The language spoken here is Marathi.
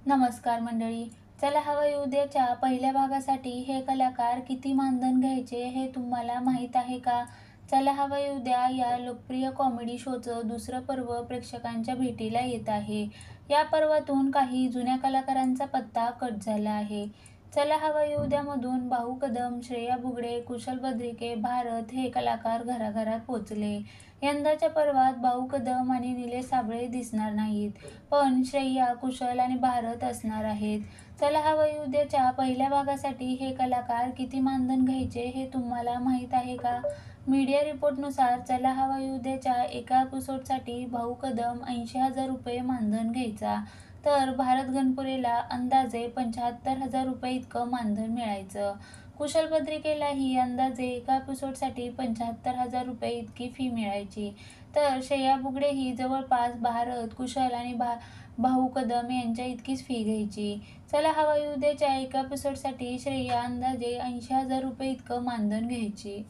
नमस्कार मंडळी. चला हवा येऊ द्याच्या पहिल्या भागासाठी हे कलाकार किती मानधन घ्यायचे हे तुम्हाला माहीत आहे का? चला हवा येऊ द्या या लोकप्रिय कॉमेडी शोचं दुसरं पर्व प्रेक्षकांच्या भेटीला येत आहे. या पर्वातून काही जुन्या कलाकारांचा पत्ता कट झाला आहे. चला हवा येऊ द्यामधून भाऊ कदम, श्रेया बुगडे, कुशल बद्रिके, भारत हे कलाकार घराघरात पोचले. यंदाच्या पर्वात भाऊ कदम आणि निलेश साबळे दिसणार नाहीत, पण श्रेया, कुशल आणि भारत असणार आहेत. चला हवा येऊ द्याच्या पहिल्या भागासाठी हे कलाकार किती मानधन घ्यायचे हे तुम्हाला माहीत आहे का? मीडिया रिपोर्टनुसार चला हवा येऊ द्याच्या एका एपिसोडसाठी भाऊ कदम 80,000 रुपये मानधन घ्यायचा, तर भारत गणपुरेला अंदाजे 75,000 रुपये इतकं मानधन मिळायचं. कुशल बद्रिकेलाही अंदाजे एका एपिसोडसाठी 75,000 रुपये इतकी फी मिळायची. तर श्रेया बुगडे ही जवळपास भारत, कुशल आणि भाऊ कदम यांच्या इतकीच फी घ्यायची. चला हवा येऊ द्याच्या एका एपिसोडसाठी श्रेया अंदाजे 80,000 रुपये इतकं मानधन घ्यायची.